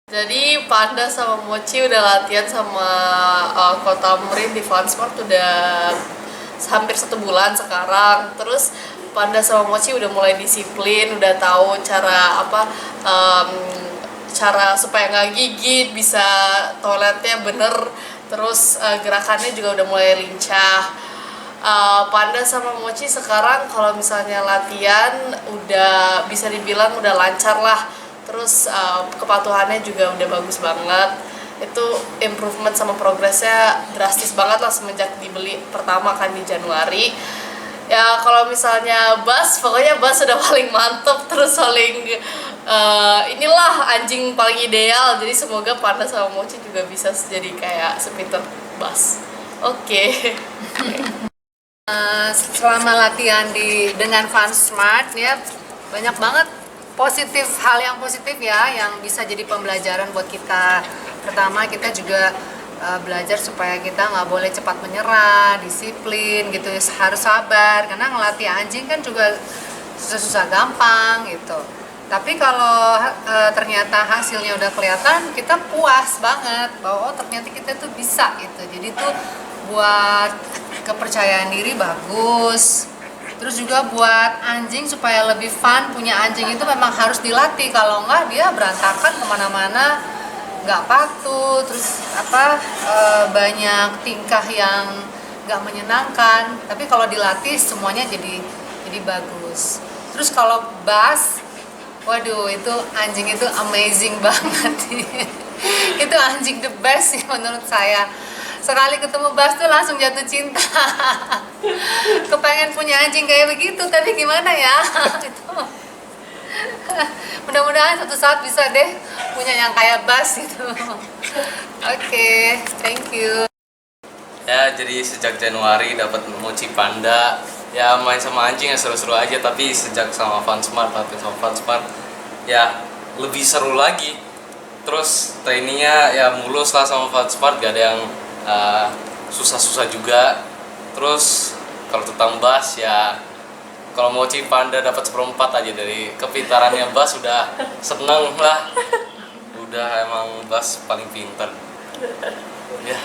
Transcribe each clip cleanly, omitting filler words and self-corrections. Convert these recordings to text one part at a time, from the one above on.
Jadi Panda sama Mochi udah latihan sama Kota Murin di Fansmart udah hampir 1 bulan sekarang. Terus Panda sama Mochi udah mulai disiplin, udah tahu cara cara supaya nggak gigit, bisa toiletnya bener, terus gerakannya juga udah mulai lincah. Panda sama Mochi sekarang kalau misalnya latihan udah bisa dibilang udah lancar lah, terus kepatuhannya juga udah bagus banget. Itu improvement sama progresnya drastis banget lah semenjak dibeli pertama kan di Januari. Ya kalau misalnya Bas, pokoknya Bas udah paling mantep, terus paling inilah anjing paling ideal. Jadi semoga Panda sama Mochi juga bisa jadi kayak sepinter Bas. Oke. Selama latihan dengan Fansmart ya, banyak banget hal yang positif ya yang bisa jadi pembelajaran buat kita. Pertama, kita juga belajar supaya kita nggak boleh cepat menyerah, disiplin gitu, harus sabar karena ngelatih anjing kan juga susah-susah gampang gitu. Tapi kalau ternyata hasilnya udah kelihatan, kita puas banget bahwa ternyata kita tuh bisa gitu. Jadi tuh buat kepercayaan diri bagus. Terus juga buat anjing supaya lebih fun, punya anjing itu memang harus dilatih. Kalau enggak dia berantakan kemana-mana, nggak patuh, terus banyak tingkah yang nggak menyenangkan. Tapi kalau dilatih semuanya jadi bagus. Terus kalau Bas, waduh itu anjing itu amazing banget. Itu anjing the best sih menurut saya. Sekali ketemu Bas tuh langsung jatuh cinta. Kepengen punya anjing kayak begitu, tapi gimana ya? Mudah-mudahan suatu saat bisa deh punya yang kayak Bas gitu. Oke, thank you. Ya, jadi sejak Januari dapat Mochi Panda, ya main sama anjing ya seru-seru aja. Tapi sejak sama Fansmart, latihan sama Fansmart, ya lebih seru lagi. Terus trainingnya ya mulus lah sama Fansmart, gak ada yang susah-susah juga. Terus kalau tentang Bas ya, kalau Mochi Panda dapat 1/4 aja dari kepintarannya Bas udah seneng lah. Udah emang Bas paling pintar. Ya.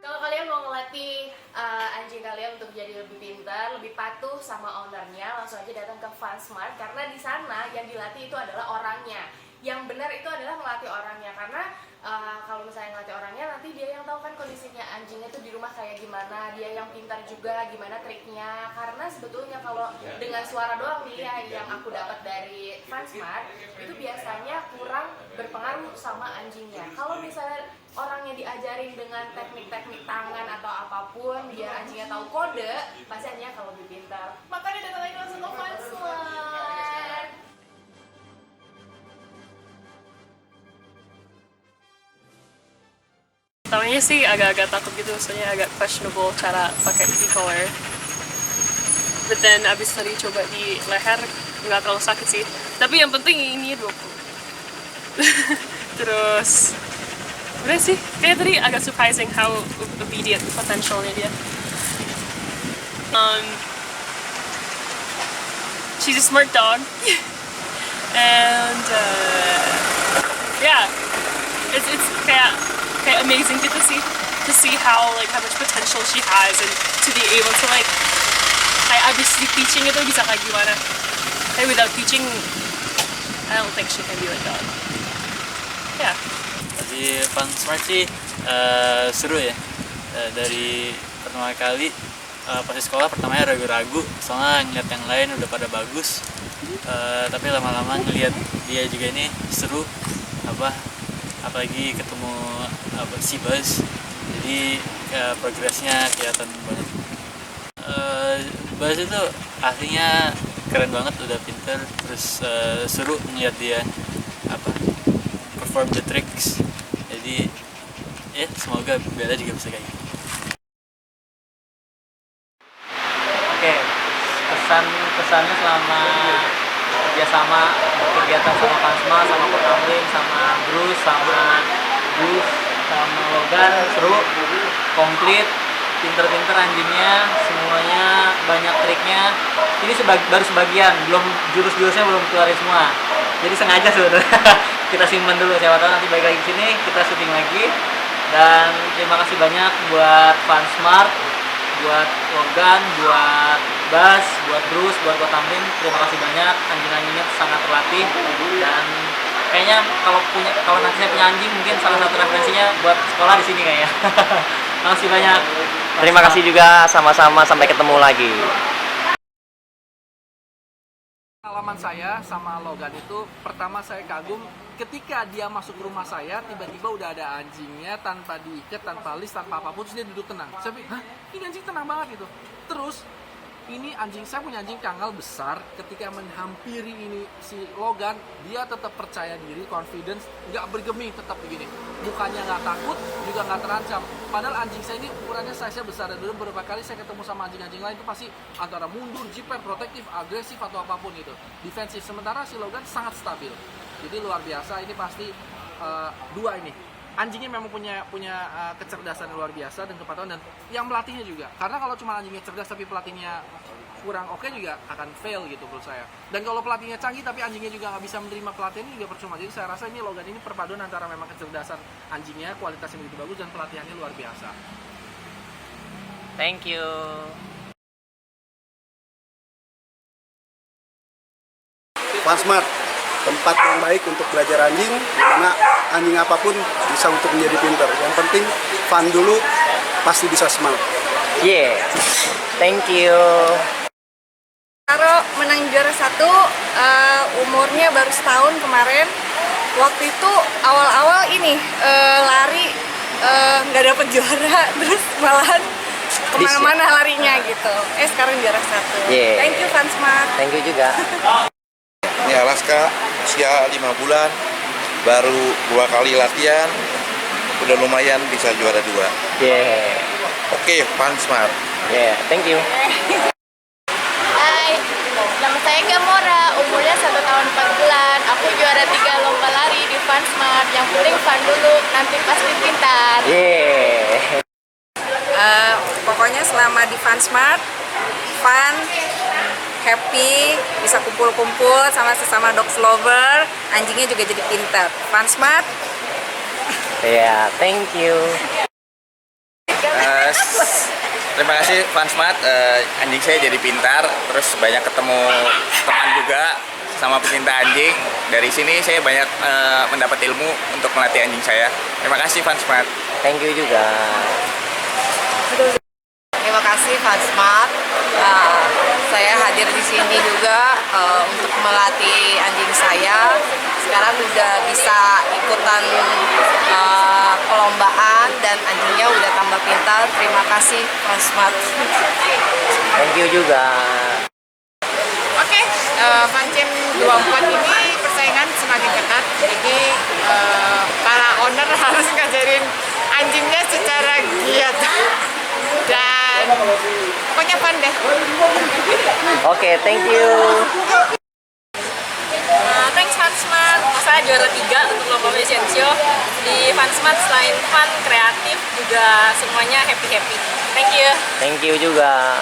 Kalau kalian mau ngelatih anjing kalian untuk jadi lebih pintar, lebih patuh sama ownernya, langsung aja datang ke Fansmart karena di sana yang dilatih itu adalah orangnya. Yang benar itu adalah melatih orangnya, karena kalau misalnya ngelatih orangnya nanti dia yang tahu kan kondisinya anjingnya tuh di rumah kayak gimana, dia yang pintar juga gimana triknya. Karena sebetulnya kalau dengan suara doang nih ya yang aku dapat dari Fansmart itu biasanya kurang berpengaruh sama anjingnya. Kalau misalnya orangnya diajarin dengan teknik-teknik tangan atau apapun biar anjingnya tahu kode, pasti anjingnya kalau lebih pintar. Makanya datang lagi langsung ke Fansmart. Pertamanya sih agak-agak takut gitu, soalnya agak questionable cara pakai e-collar. But then abis tadi coba di leher, nggak terlalu sakit sih. Tapi yang penting ini 20. Terus, udah sih, kayak tadi agak surprising how obedient potentialnya dia. She's a smart dog. And yeah, it's kayak amazing to see how much potential she has and to be able to abis di teaching itu bisa kayak gimana. Without teaching, I don't think she can be like that. Yeah. Di Fansmart sih seru ya. Dari pertama kali pas di sekolah pertamanya ragu-ragu soalnya ngeliat yang lain udah pada bagus. Tapi lama-lama ngeliat dia juga ini seru, apalagi ketemu si Bas, jadi progresnya kelihatan banget. Bas itu aslinya keren banget, udah pinter, terus seru ngeliat dia perform the tricks. Jadi ya semoga Bella juga bisa kayak gitu. Oke, kesannya selama kerjasama kegiatan sama Fansmart, sama Kota Murin, sama Bruce, sama Logan, seru, komplit, pinter-pinter anjingnya, semuanya banyak triknya. Ini baru sebagian, belum jurus-jurusnya belum keluarin semua. Jadi sengaja sebenarnya kita simpen dulu, siapa tahu nanti balik lagi ke sini kita syuting lagi. Dan terima kasih banyak buat Fansmart, buat Logan, buat Bas, buat Bruce, buat Tamrin. Terima kasih banyak, anjing-anjingnya sangat terlatih. Dan kayaknya kalau nanti saya punya anjing, mungkin salah satu referensinya buat sekolah di sini kayaknya. Terima kasih banyak. Terima kasih juga, sama-sama, sampai ketemu lagi. Pengalaman saya sama Logan itu, pertama saya kagum ketika dia masuk ke rumah saya, tiba-tiba udah ada anjingnya tanpa diikat, tanpa list, tanpa apapun, terus dia duduk tenang. Saya pikir, hah, ini anjing tenang banget gitu. Terus ini anjing, saya punya anjing Kangal besar, ketika menghampiri ini si Logan, dia tetap percaya diri, confidence, nggak bergeming, tetap begini. Mukanya nggak takut, juga nggak terancam. Padahal anjing saya ini ukurannya size-nya besar, dan dulu beberapa kali saya ketemu sama anjing-anjing lain itu pasti antara mundur, jiper, protektif, agresif atau apapun itu, defensif. Sementara si Logan sangat stabil. Jadi luar biasa, ini pasti dua ini. Anjingnya memang punya kecerdasan luar biasa dan kepatuhan, dan yang melatihnya juga. Karena kalau cuma anjingnya cerdas tapi pelatihnya kurang oke juga akan fail gitu menurut saya. Dan kalau pelatihnya canggih tapi anjingnya juga nggak bisa menerima pelatihan, ini juga percuma. Jadi saya rasa ini Logan ini perpaduan antara memang kecerdasan anjingnya, kualitasnya begitu bagus, dan pelatihannya luar biasa. Thank you. Fansmart, tempat yang baik untuk belajar anjing, dimana anjing apapun bisa untuk menjadi pintar. Yang penting fun dulu, pasti bisa smart. Yeah, thank you. Taro menang juara 1, umurnya baru setahun kemarin. Waktu itu awal-awal ini lari nggak dapet juara, terus malahan kemana-mana larinya gitu. Sekarang juara 1. Yeah. Thank you Fansmart. Thank you juga. Ini Alaska, usia 5 bulan, baru 2 kali latihan, udah lumayan bisa juara 2. Yeah. Oke, Fansmart. Yeah, thank you. Hai, nama saya Gamora, umurnya 1 tahun 4 bulan. Aku juara 3 lomba lari di Fansmart. Yang penting fun dulu, nanti pasti pintar. Yeah. Pokoknya selama di Fansmart, fun, happy, bisa kumpul-kumpul sama sesama dogs lover, anjingnya juga jadi pintar. Fansmart. Yeah, thank you. Terima kasih Fansmart, anjing saya jadi pintar, terus banyak ketemu teman juga sama pecinta anjing. Dari sini saya banyak mendapat ilmu untuk melatih anjing saya. Terima kasih Fansmart. Thank you juga. Terima kasih Fansmart. Saya hadir di sini juga untuk melatih anjing saya. Sekarang udah bisa ikutan perlombaan dan anjingnya udah tambah pintar. Terima kasih Fansmart. Thank you juga. Oke, Fancem 24 ini persaingan semakin ketat. Jadi para owner harus ngajarin anjingnya secara giat. Dan pokoknya fun deh. Oke, thank you. Thanks Fansmart. Saya juara 3 untuk lomba fashion show. Di Fansmart selain fun, kreatif, juga semuanya happy-happy. Thank you. Thank you juga.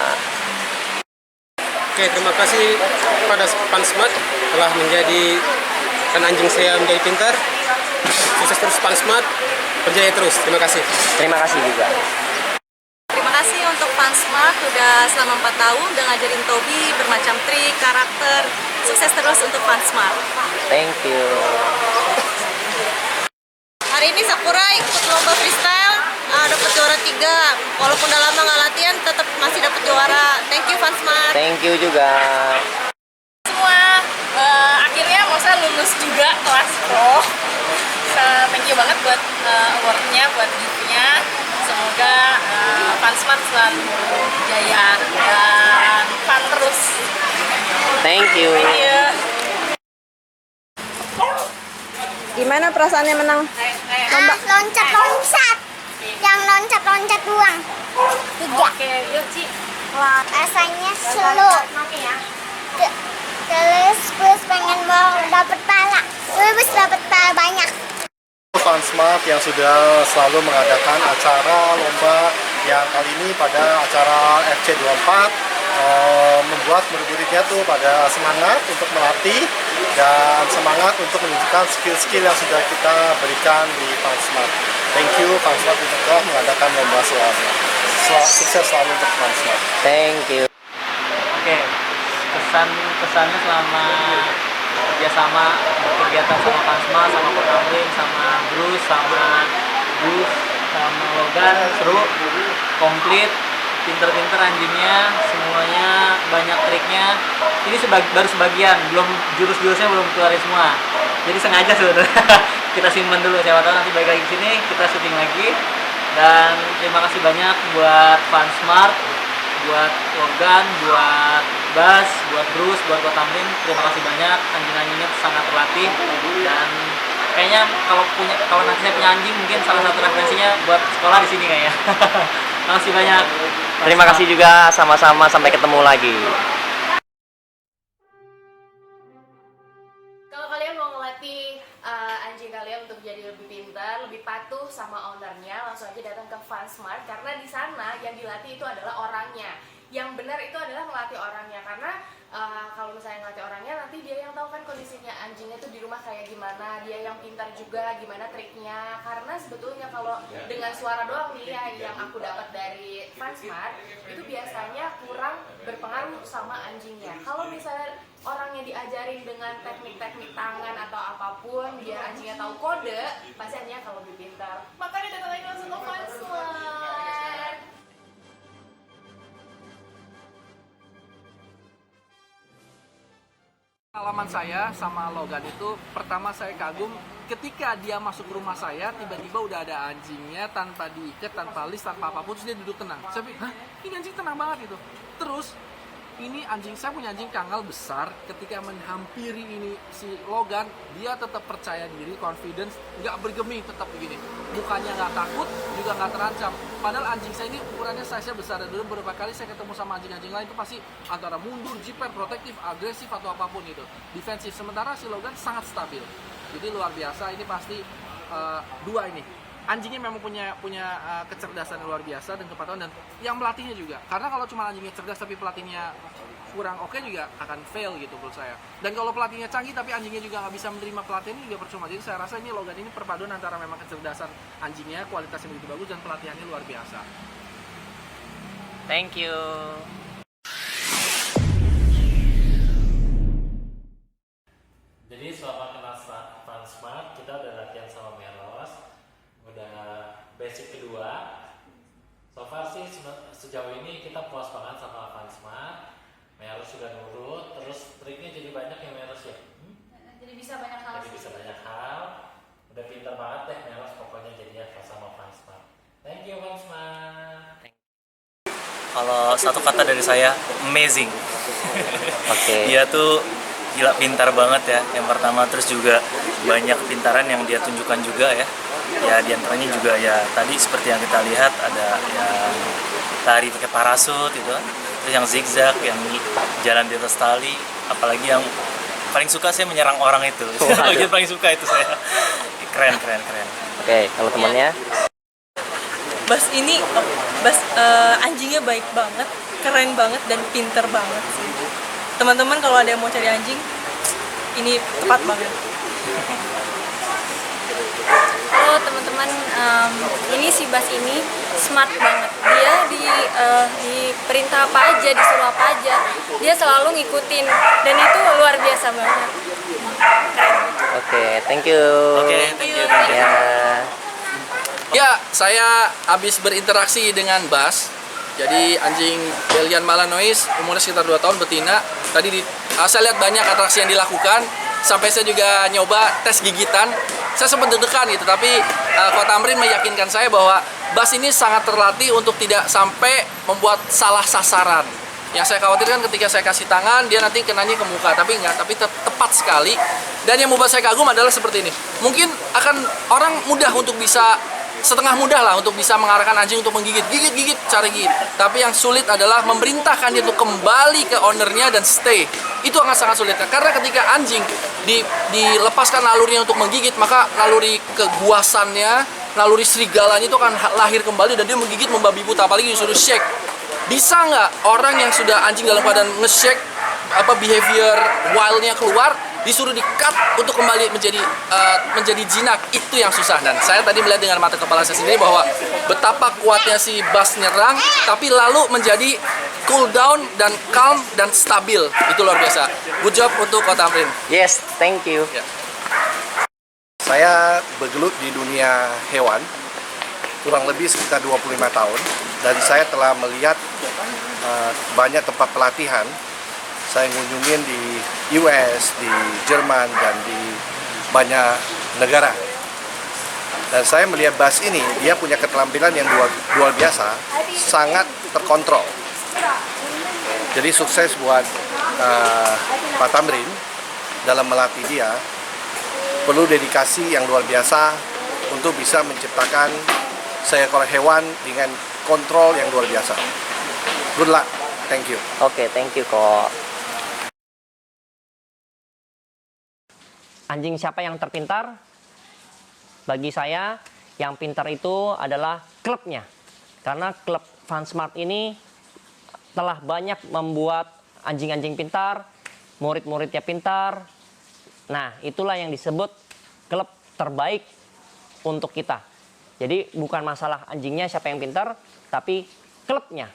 Oke, terima kasih kepada Fansmart telah menjadikan anjing saya menjadi pintar. Sukses terus Fansmart, berjaya terus. Terima kasih. Terima kasih juga. Terima kasih untuk Fansmart udah selama 4 tahun udah ngajarin Toby bermacam trik, karakter. Sukses terus untuk Fansmart. Thank you. Hari ini Sakura ikut lomba freestyle, dapat juara 3. Walaupun udah lama nggak latihan, tetap masih dapat juara. Thank you Fansmart. Thank you juga. Semua akhirnya Mosa lulus juga kelas pro. Thank you banget buat awardnya, buat gift-nya. Semoga Fansmart selalu jaya dan fun terus. Thank you. Thank you. Gimana perasaannya menang lomba? Loncat-loncat. Yang loncat-loncat doang. 3. Oke, yuk Ci. Rasanya seru. Terus pengen mau dapet pala. Terus dapet pala banyak. Fansmart yang sudah selalu mengadakan acara lomba yang kali ini pada acara FC24 membuat murid-muridnya tuh pada semangat untuk melatih dan semangat untuk menunjukkan skill-skill yang sudah kita berikan di FunSmart. Thank you FunSmart untuk telah mengadakan lomba selalu. Sukses selalu untuk FunSmart. Thank you. Oke, kesannya selama kerjasama berkegiatan sama FunSmart, sama Kota Tamrin, sama Bruce, sama Logan, seru, komplit, pinter-pinter anjingnya, semuanya banyak triknya. Ini baru sebagian, belum jurus-jurusnya belum keluarin semua. Jadi sengaja sebenarnya kita simpen dulu, siapa tahu nanti balik lagi ke sini kita syuting lagi. Dan terima kasih banyak buat FunSmart, buat Logan, buat Bas, buat Bruce, buat Kota Tamrin. Terima kasih banyak, anjing-anjingnya sangat terlatih. Dan kayaknya kalau nanti saya punya anjing, mungkin salah satu referensinya buat sekolah di sini kayaknya. Terima kasih banyak. Terima kasih juga, sama-sama, sampai ketemu lagi. Kalau kalian mau ngelatih anjing kalian untuk jadi lebih pintar, lebih patuh sama ownernya, langsung aja datang ke FunSmart karena di sana yang dilatih itu adalah orangnya. Yang benar itu adalah melatih orangnya, karena kalau misalnya ngelatih orangnya, nanti dia yang tahu kan kondisinya anjingnya tuh di rumah kayak gimana, dia yang pintar juga gimana triknya. Karena sebetulnya kalau dengan suara doang nih ya, yang aku dapat dari FunSmart itu biasanya kurang berpengaruh sama anjingnya. Kalau misalnya orangnya diajarin dengan teknik-teknik tangan atau apapun biar anjingnya tahu kode, pasti anjingnya kalau lebih pintar. Makanya datang lagi langsung ke FunSmart. Pengalaman saya sama Logan itu, pertama saya kagum ketika dia masuk rumah saya, tiba-tiba udah ada anjingnya tanpa diikat, tanpa list, tanpa apapun, terus dia duduk tenang. Saya pikir, hah, ini anjing tenang banget gitu. Terus ini saya punya anjing kangal besar, ketika menghampiri ini si Logan, dia tetap percaya diri, confidence, nggak bergeming, tetap begini. Mukanya nggak takut, juga nggak terancam. Padahal anjing saya ini ukurannya size-nya besar, dan dulu beberapa kali saya ketemu sama anjing-anjing lain itu pasti antara mundur, jiper, protektif, agresif atau apapun itu, defensif. Sementara si Logan sangat stabil. Jadi luar biasa, ini pasti dua ini. Anjingnya memang punya kecerdasan yang luar biasa dan kepatuhan, dan yang melatihnya juga. Karena kalau cuma anjingnya cerdas tapi pelatihnya kurang oke juga akan fail gitu menurut saya. Dan kalau pelatihnya canggih tapi anjingnya juga nggak bisa menerima pelatihan, ini juga percuma. Jadi saya rasa ini Logan ini perpaduan antara memang kecerdasan anjingnya, kualitasnya begitu bagus, dan pelatihannya luar biasa. Thank you. Jadi selama kenal FunSmart, kita udah latihan sama Meros, udah basic kedua. So far sih sejauh ini kita puas banget sama FunSmart. Meros sudah nurut, terus triknya jadi banyak ya Meros ya. Jadi bisa banyak hal. Jadi bisa banyak hal. Udah pintar banget deh Meros pokoknya jadinya sama FunSmart. Thank you FunSmart. Kalau satu kata dari saya, amazing. Oke. Dia tuh gila pintar banget ya. Yang pertama, terus juga banyak pintaran yang dia tunjukkan juga ya. Ya diantaranya juga ya tadi seperti yang kita lihat ada yang lari pakai parasut itu, terus yang zigzag, yang jalan di atas tali, apalagi yang paling suka saya menyerang orang itu. Bagian paling suka itu saya. Keren. Oke, kalau temannya? Bas ini anjingnya baik banget, keren banget, dan pinter banget sih. Teman-teman kalau ada yang mau cari anjing, ini tepat banget. Halo teman-teman, ini si Bas ini smart banget. Dia diperintah apa aja, disuruh apa aja, dia selalu ngikutin, dan itu luar biasa banget. Oke, thank you. Thank you. Ya, saya habis berinteraksi dengan Bas. Jadi anjing Belgian Malinois, umurnya sekitar 2 tahun, betina. Tadi saya lihat banyak atraksi yang dilakukan. Sampai saya juga nyoba tes gigitan. Saya sempat deg-degan gitu, tapi Kota Tamrin meyakinkan saya bahwa Bas ini sangat terlatih untuk tidak sampai membuat salah sasaran. Yang saya khawatirkan ketika saya kasih tangan, dia nanti kenanya ke muka, tapi enggak, tapi tepat sekali. Dan yang membuat saya kagum adalah seperti ini. Mungkin akan orang mudah untuk bisa, setengah mudah lah untuk bisa mengarahkan anjing untuk menggigit, gigit, cari gigit. Tapi yang sulit adalah memerintahkan dia untuk kembali ke ownernya dan stay. Itu akan sangat sulit. Karena ketika anjing dilepaskan nalurinya untuk menggigit, maka naluri kebuasannya, naluri serigalanya itu akan lahir kembali dan dia menggigit membabi buta, apalagi disuruh shake. Bisa nggak orang yang sudah anjing dalam keadaan nge-shake, behavior wildnya keluar, disuruh di-cut untuk kembali menjadi jinak. Itu yang susah. Dan saya tadi melihat dengan mata kepala saya sendiri bahwa betapa kuatnya si Bas nyerang, tapi lalu menjadi cool down dan calm dan stabil. Itu luar biasa. Good job untuk Ko Tamrin. Yes, thank you. Saya bergelut di dunia hewan kurang lebih sekitar 25 tahun dan saya telah melihat banyak tempat pelatihan. Saya ngunjungin di US, di Jerman, dan di banyak negara. Dan saya melihat Bas ini, dia punya keterampilan yang luar biasa, sangat terkontrol. Jadi sukses buat Pak Tamrin dalam melatih dia. Perlu dedikasi yang luar biasa untuk bisa menciptakan seekor hewan dengan kontrol yang luar biasa. Good luck. Thank you. Oke, thank you kok. Anjing siapa yang terpintar? Bagi saya, yang pintar itu adalah klubnya. Karena klub FunSmart ini telah banyak membuat anjing-anjing pintar, murid-muridnya pintar. Nah, itulah yang disebut klub terbaik untuk kita. Jadi bukan masalah anjingnya siapa yang pintar, tapi klubnya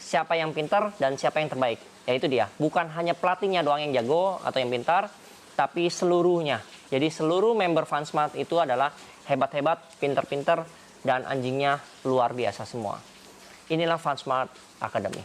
siapa yang pintar dan siapa yang terbaik. Ya itu dia, bukan hanya pelatihnya doang yang jago atau yang pintar, tapi seluruhnya. Jadi seluruh member FunSmart itu adalah hebat-hebat, pintar-pintar, dan anjingnya luar biasa semua. Inilah FunSmart Academy.